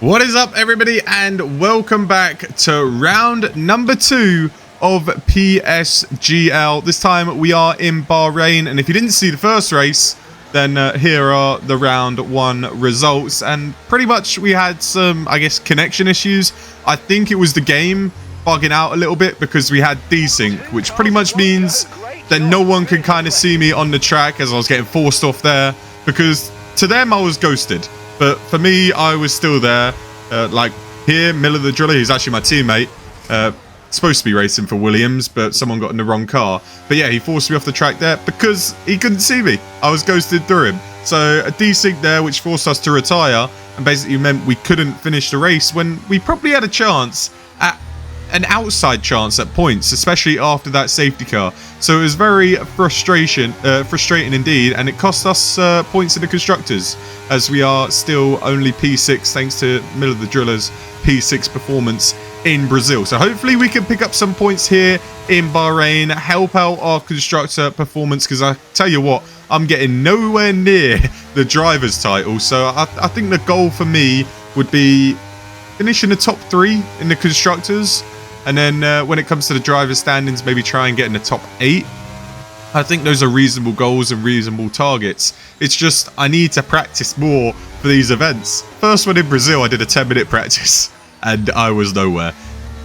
What is up, everybody, and welcome back to round number 2 of PSGL. This time we are in Bahrain, and if you didn't see the first race, then here are the round 1 results. And pretty much we had some, I guess, connection issues. I think it was the game bugging out a little bit because we had desync, which pretty much means that no one could kind of see me on the track as I was getting forced off there, because to them I was ghosted. But for me, I was still there. Like here, Miller the Driller, he's actually my teammate. Supposed to be racing for Williams, but someone got in the wrong car. But yeah, he forced me off the track there because he couldn't see me. I was ghosted through him. So a desync there, which forced us to retire, and basically meant we couldn't finish the race when we probably had a chance at an outside chance at points, especially after that safety car. So it was very frustrating indeed, and it cost us points in the constructors, as we are still only P6 thanks to Miller the Driller's P6 performance in Brazil. So hopefully we can pick up some points here in Bahrain, help out our constructor performance, because I tell you what, I'm getting nowhere near the driver's title. So I think the goal for me would be finishing the top 3 in the constructors. And then when it comes to the driver's standings, maybe try and get in the top 8. I think those are reasonable goals and reasonable targets. It's just I need to practice more for these events. First one in Brazil, I did a 10-minute practice and I was nowhere.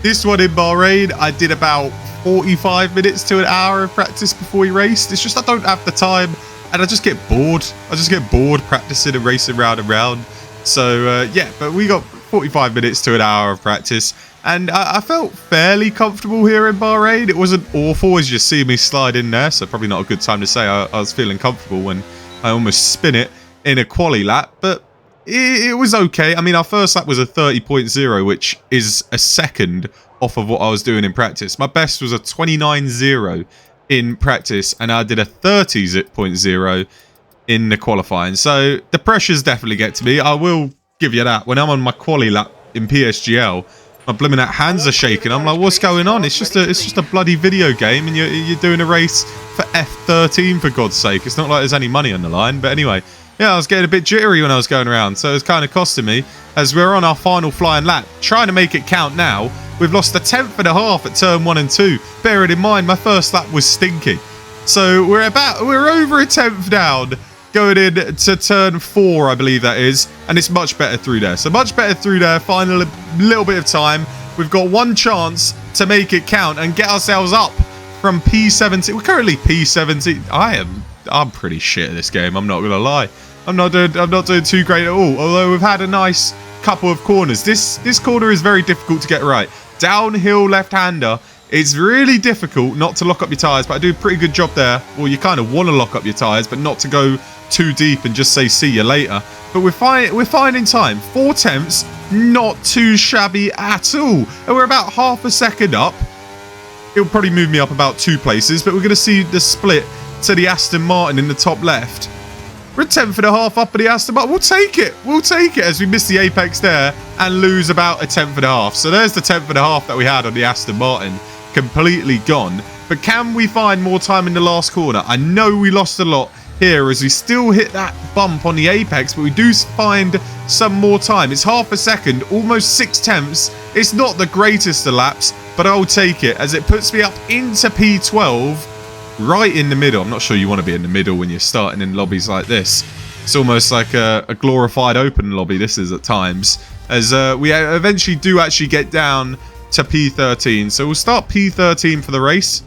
This one in Bahrain, I did about 45 minutes to an hour of practice before we raced. It's just I don't have the time and I just get bored. I just get bored practicing and racing round and round. So yeah, but we got 45 minutes to an hour of practice. And I felt fairly comfortable here in Bahrain. It wasn't awful, as you see me slide in there, so probably not a good time to say I was feeling comfortable when I almost spin it in a quali lap, but it was okay. I mean, our first lap was a 30.0, which is a second off of what I was doing in practice. My best was a 29.0 in practice, and I did a 30.0 in the qualifying. So the pressures definitely get to me. I will give you that. When I'm on my quali lap in PSGL, my blimmin' hands are shaking. I'm like, what's going on? It's just a bloody video game, and you're doing a race for F13, for God's sake. It's not like there's any money on the line. But anyway, yeah, I was getting a bit jittery when I was going around, so it was kind of costing me. As we're on our final flying lap, trying to make it count now. We've lost a 10th and a half at turn 1 and 2. Bearing in mind, my first lap was stinky. So we're over a 10th down, going in to turn 4, I believe that is, and it's much better through there. So much better through there. Final little bit of time. We've got one chance to make it count and get ourselves up from P17. We're currently P17. I'm pretty shit at this game. I'm not gonna lie. I'm not doing too great at all. Although we've had a nice couple of corners. This corner is very difficult to get right. Downhill left-hander. It's really difficult not to lock up your tyres, but I do a pretty good job there. Well, you kind of want to lock up your tyres, but not to go too deep and just say see you later. But we're finding time. 4 tenths, not too shabby at all. And we're about half a second up. It'll probably move me up about 2 places, but we're going to see the split to the Aston Martin in the top left. We're a 10th and a half up at the Aston Martin. We'll take it. We'll take it as we miss the apex there and lose about a 10th and a half. So there's the 10th and a half that we had on the Aston Martin. Completely gone. But can we find more time in the last corner? I know we lost a lot here as we still hit that bump on the apex, but we do find some more time. It's half a second, almost 6 tenths. It's not the greatest of laps, but I'll take it as it puts me up into P12, right in the middle. I'm not sure you want to be in the middle when you're starting in lobbies like this. It's almost like a glorified open lobby, this is at times, as we eventually do actually get down to P13. So we'll start P13 for the race.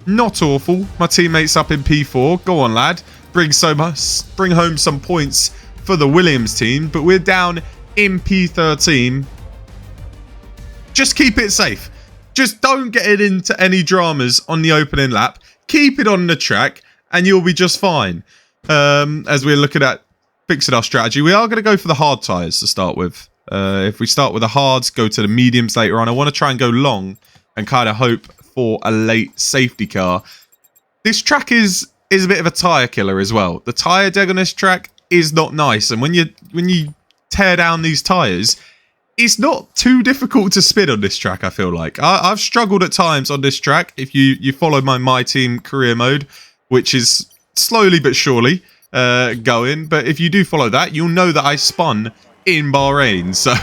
Not awful. My teammate's up in P4. Go on, lad. Bring home some points for the Williams team. But we're down in P13. Just keep it safe. Just don't get it into any dramas on the opening lap. Keep it on the track and you'll be just fine. As we're looking at fixing our strategy, we are going to go for the hard tyres to start with. If we start with the hards, go to the mediums later on. I want to try and go long and kind of hope for a late safety car. This track is a bit of a tyre killer as well. The tyre deg on this track is not nice, and when you tear down these tyres, it's not too difficult to spin on this track. I feel like I've struggled at times on this track. If you follow my team career mode, which is slowly but surely going, but if you do follow that, you'll know that I spun in Bahrain, so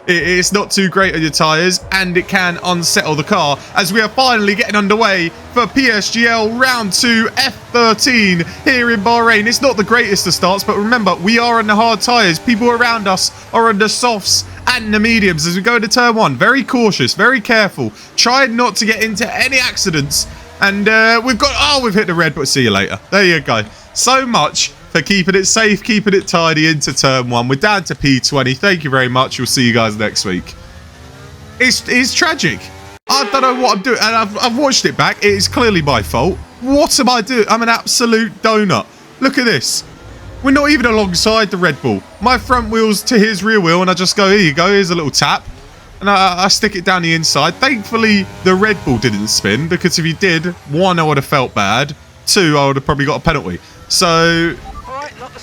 it's not too great on your tyres, and it can unsettle the car as we are finally getting underway for PSGL round 2 F13 here in Bahrain. It's not the greatest of starts, but remember, we are on the hard tyres. People around us are on the softs and the mediums as we go into turn 1. Very cautious, very careful, trying not to get into any accidents. And we've hit the red, but see you later. There you go. So much for keeping it safe, keeping it tidy into turn 1. We're down to P20. Thank you very much. We'll see you guys next week. It's tragic. I don't know what I'm doing, and I've watched it back. It is clearly my fault. What am I doing? I'm an absolute donut. Look at this. We're not even alongside the Red Bull. My front wheel's to his rear wheel, and I just go, here you go. Here's a little tap. And I stick it down the inside. Thankfully, the Red Bull didn't spin, because if he did, 1, I would have felt bad. 2, I would have probably got a penalty. So,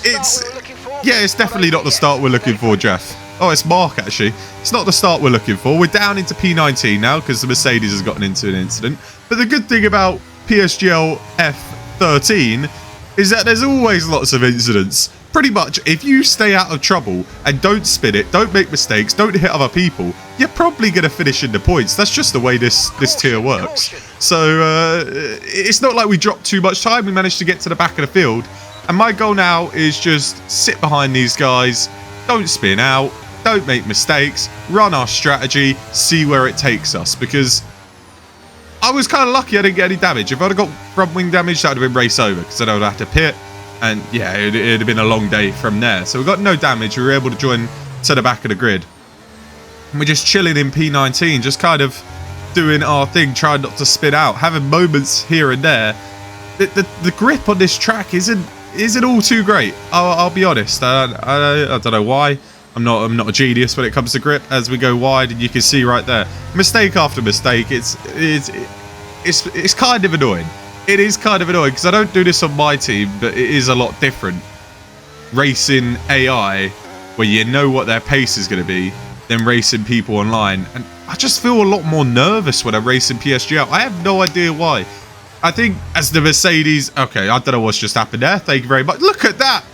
it's definitely not the start we're looking for, Jeff. Oh, it's Mark, actually. It's not the start we're looking for. We're down into P19 now, because the Mercedes has gotten into an incident. But the good thing about PSGL F13 is that there's always lots of incidents. Pretty much, if you stay out of trouble and don't spin it, don't make mistakes, don't hit other people, you're probably going to finish in the points. That's just the way this tier works. So it's not like we dropped too much time. We managed to get to the back of the field. And my goal now is just sit behind these guys, don't spin out, don't make mistakes, run our strategy, see where it takes us. Because I was kind of lucky I didn't get any damage. If I'd have got front wing damage, that would have been race over, because then I would have to pit. And yeah, it'd have been a long day from there. So we got no damage. We were able to join to the back of the grid. And we're just chilling in P19, just kind of doing our thing, trying not to spin out, having moments here and there. The grip on this track isn't all too great. I'll be honest. I don't know why. I'm not a genius when it comes to grip. As we go wide, and you can see right there, mistake after mistake. It's kind of annoying. It is kind of annoying because I don't do this on my team, but it is a lot different racing AI, where you know what their pace is going to be, than racing people online. And I just feel a lot more nervous when I'm racing PSGL. I have no idea why. I think as the Mercedes... Okay, I don't know what's just happened there. Thank you very much. Look at that.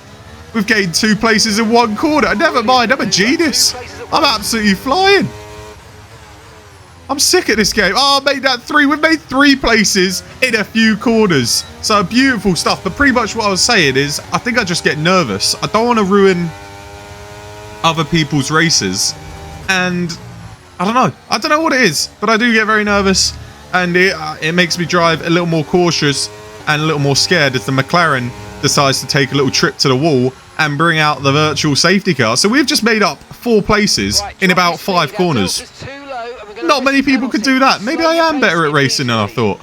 We've gained 2 places in 1 corner. Never mind. I'm a genius. I'm absolutely flying. I'm sick at this game. Oh, I made that 3. We've made 3 places in a few corners. So beautiful stuff. But pretty much what I was saying is, I think I just get nervous. I don't want to ruin other people's races. And I don't know what it is, but I do get very nervous. And it makes me drive a little more cautious and a little more scared as the McLaren decides to take a little trip to the wall and bring out the virtual safety car. So we've just made up 4 places in about 5 corners. Not many people could do that. Maybe I am better at racing than I thought.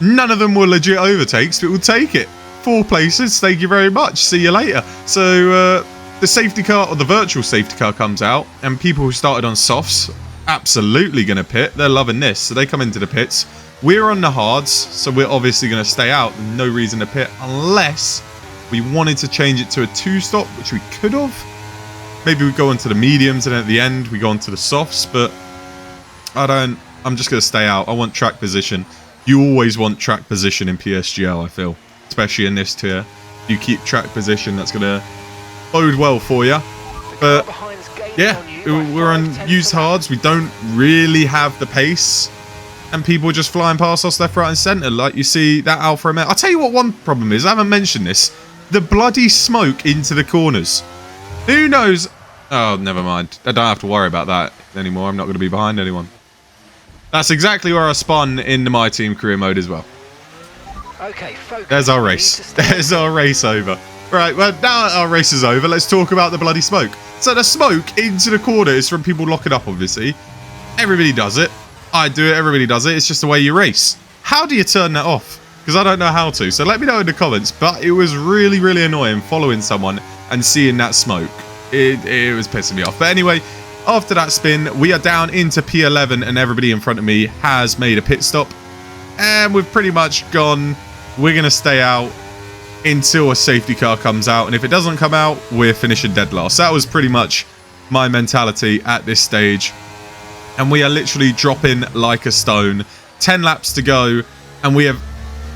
None of them were legit overtakes, but we'll take it. 4 places, thank you very much. See you later. So the safety car, or the virtual safety car, comes out, and people who started on softs absolutely going to pit. They're loving this, so they come into the pits. We're on the hards, so we're obviously going to stay out. No reason to pit unless we wanted to change it to a 2-stop, which we could have. Maybe we go into the mediums, and at the end we go into the softs, but I'm just going to stay out. I want track position. You always want track position in PSGL, I feel. Especially in this tier. You keep track position, that's going to bode well for you. But, yeah, we're on used hards. We don't really have the pace. And people are just flying past us left, right and centre. Like you see that Alfa Romeo. I'll tell you what one problem is. I haven't mentioned this. The bloody smoke into the corners. Who knows? Oh, never mind. I don't have to worry about that anymore. I'm not going to be behind anyone. That's exactly where I spun in the My Team career mode as well. Okay, there's our race. There's our race over. Right, well, now our race is over, let's talk about the bloody smoke. So the smoke into the corner is from people locking up, obviously. Everybody does it. I do it, everybody does it. It's just the way you race. How do you turn that off? Because I don't know how to. So let me know in the comments. But it was really, really annoying following someone and seeing that smoke. It was pissing me off. But anyway... After that spin, we are down into P11 and everybody in front of me has made a pit stop. And we've pretty much gone, we're going to stay out until a safety car comes out. And if it doesn't come out, we're finishing dead last. That was pretty much my mentality at this stage. And we are literally dropping like a stone. 10 laps to go and we have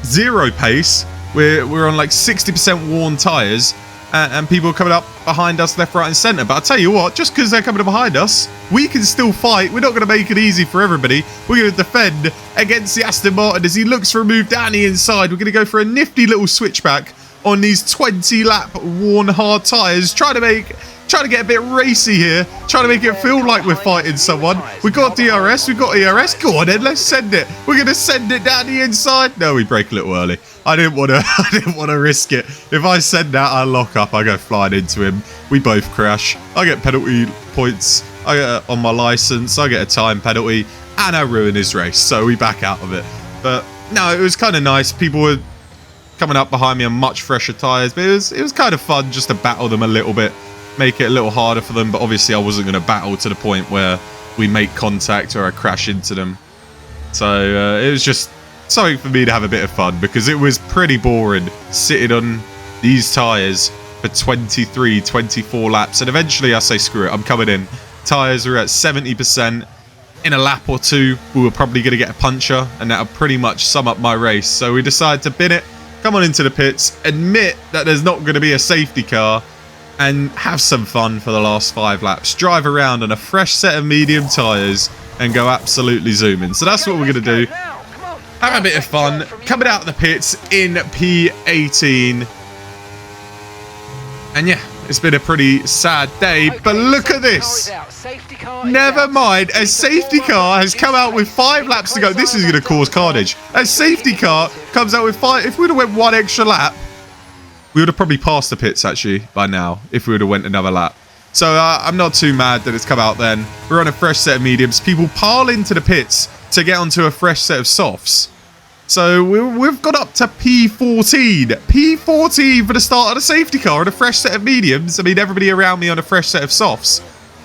0 pace. We're on like 60% worn tyres. and people coming up behind us left, right and centre. But I'll tell you what, just because they're coming up behind us, we can still fight. We're not going to make it easy for everybody. We're going to defend against the Aston Martin as he looks for a move down the inside. We're going to go for a nifty little switchback on these 20 lap worn hard tyres, trying to get a bit racy here, trying to make it feel like we're fighting someone. We got DRS, we got ERS. Go on then, let's send it. We're gonna send it down the inside. No, we brake a little early. I didn't want to risk it. If I send that, I lock up. I go flying into him. We both crash. I get penalty points. I get on my license. I get a time penalty, and I ruin his race. So we back out of it. But no, it was kind of nice. People were coming up behind me on much fresher tyres, but it was kind of fun just to battle them a little bit. Make it a little harder for them, but obviously I wasn't going to battle to the point where we make contact or I crash into them. So it was just something for me to have a bit of fun, because it was pretty boring sitting on these tyres for 23, 24 laps. And eventually I say, screw it, I'm coming in. Tyres are at 70%. In a lap or two, we were probably going to get a puncher, and that'll pretty much sum up my race. So we decided to bin it, come on into the pits, admit that there's not going to be a safety car, and have some fun for the last 5 laps. Drive around on a fresh set of medium tyres and go absolutely zooming. So that's what we're going to do. Have a bit of fun. Coming out of the pits in P18. And yeah, it's been a pretty sad day. But look at this. Never mind. A safety car has come out with 5 laps to go. This is going to cause carnage. A safety car comes out with 5. If we would have went 1 extra lap, we would have probably passed the pits, actually, by now, if we would have went another lap. So I'm not too mad that it's come out then. We're on a fresh set of mediums. People pile into the pits to get onto a fresh set of softs. So we've got up to P14. P14 for the start of the safety car and a fresh set of mediums. I mean, everybody around me on a fresh set of softs.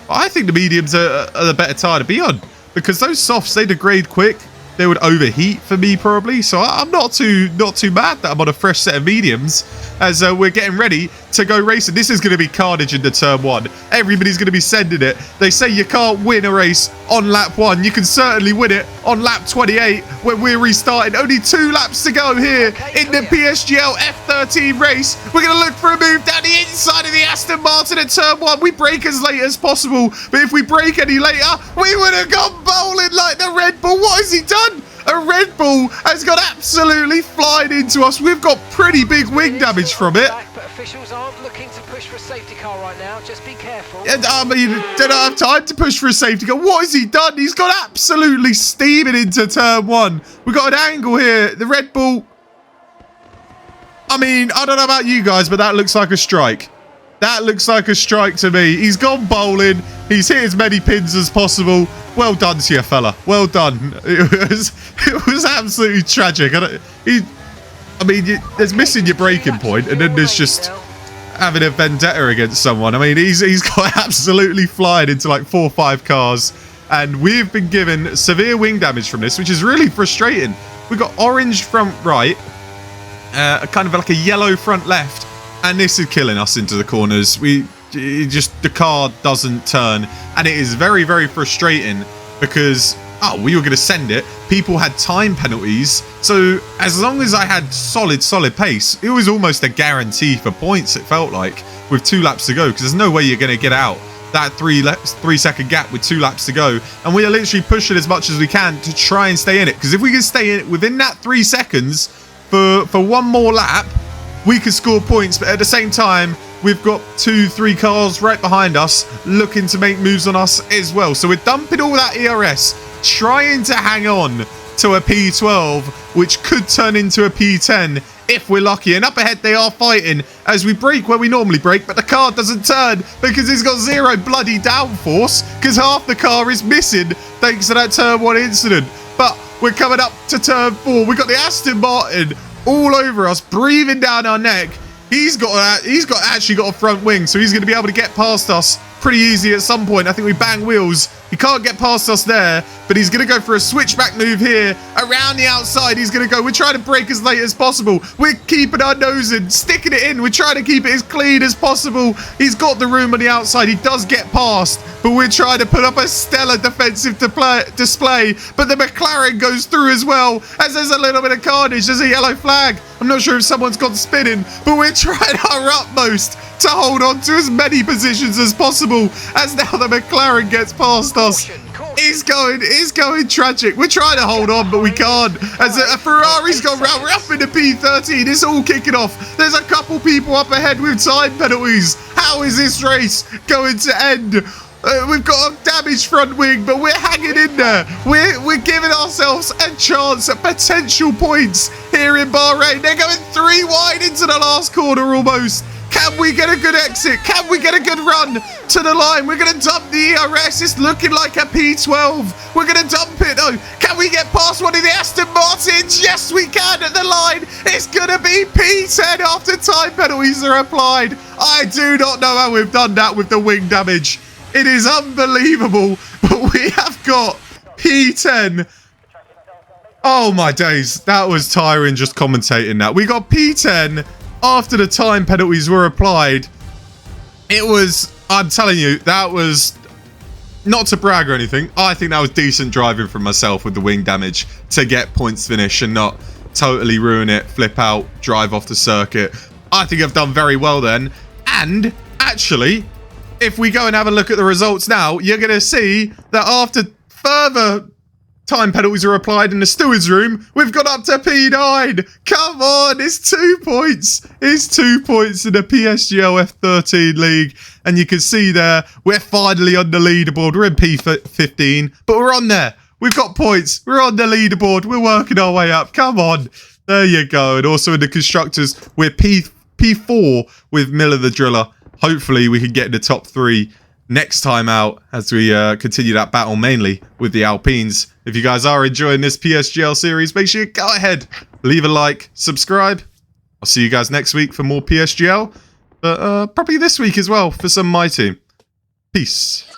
But I think the mediums are the better tire to be on, because those softs, they degrade quick. They would overheat for me probably, so I'm not too mad that I'm on a fresh set of mediums as we're getting ready to go racing. This is going to be carnage into turn 1. Everybody's going to be sending it. They say you can't win a race on lap 1. You can certainly win it on lap 28 when we're restarting. Only 2 laps to go here in the PSGL F13 race. We're going to look for a move down the inside of the Aston Martin at turn 1. We brake as late as possible, but if we brake any later, we would have gone bowling like the Red Bull. What has he done? A Red Bull has got absolutely flying into us. We've got pretty big wing damage from it. But officials aren't looking to push for a safety car right now. Just be careful. And, I mean, they don't have time to push for a safety car. What has he done? He's got absolutely steaming into turn 1. We've got an angle here. The Red Bull. I mean, I don't know about you guys, but that looks like a strike. That looks like a strike to me. He's gone bowling. He's hit as many pins as possible. Well done to you, fella. Well done. It was absolutely tragic. There's missing your braking point, and then there's just having a vendetta against someone. I mean, he's got absolutely flying into like 4 or 5 cars, and we've been given severe wing damage from this, which is really frustrating. We've got orange front right, kind of like a yellow front left, and this is killing us into the corners. The car doesn't turn, and it is very, very frustrating because we were going to send it. People had time penalties, so as long as I had solid pace, it was almost a guarantee for points. It felt like with 2 laps to go, because there's no way you're going to get out that 3-second gap with 2 laps to go, and we are literally pushing as much as we can to try and stay in it, because if we can stay in it within that 3 seconds for 1 more lap, we could score points. But at the same time, we've got 2-3 cars right behind us looking to make moves on us as well. So we're dumping all that ERS, trying to hang on to a P12, which could turn into a P10 if we're lucky. And up ahead, they are fighting as we brake where we normally brake, but the car doesn't turn because it's got 0 bloody downforce, because half the car is missing thanks to that turn 1 incident. But we're coming up to turn 4. We've got the Aston Martin all over us, breathing down our neck. He's actually got a front wing, so he's going to be able to get past us pretty easy at some point. I think we bang wheels. He can't get past us there, but he's going to go for a switchback move here. Around the outside, he's going to go. We're trying to brake as late as possible. We're keeping our nose in, sticking it in. We're trying to keep it as clean as possible. He's got the room on the outside. He does get past, but we're trying to put up a stellar defensive display. But the McLaren goes through as well, as there's a little bit of carnage. There's a yellow flag. I'm not sure if someone's gone spinning, but we're trying our utmost to hold on to as many positions as possible as now the McLaren gets past us. It's going tragic. We're trying to hold on, but we can't. As a Ferrari's gone round, we're up in the P13. It's all kicking off. There's a couple people up ahead with time penalties. How is this race going to end? We've got a damaged front wing, but we're hanging in there. We're giving ourselves a chance at potential points here in Bahrain. They're going 3 wide into the last corner almost. Can we get a good exit? Can we get a good run to the line? We're going to dump the ERS. It's looking like a P12. We're going to dump it. Oh, can we get past one of the Aston Martins? Yes, we can at the line. It's going to be P10 after time penalties are applied. I do not know how we've done that with the wing damage. It is unbelievable, but we have got P10. Oh, my days. That was tiring just commentating that. We got P10 after the time penalties were applied. It was, I'm telling you, that was not to brag or anything. I think that was decent driving from myself with the wing damage to get points finish and not totally ruin it, flip out, drive off the circuit. I think I've done very well then. And actually, if we go and have a look at the results now, you're going to see that after further time penalties are applied in the stewards room, we've got up to P9. Come on, it's 2 points. It's 2 points in the PSGL F13 league. And you can see there, we're finally on the leaderboard. We're in P15, but we're on there. We've got points. We're on the leaderboard. We're working our way up. Come on. There you go. And also in the constructors, we're P4 with Miller the Driller. Hopefully we can get in the top 3 next time out as we continue that battle mainly with the Alpines. If you guys are enjoying this PSGL series, make sure you go ahead, leave a like, subscribe. I'll see you guys next week for more PSGL, but probably this week as well for some My Team. Peace.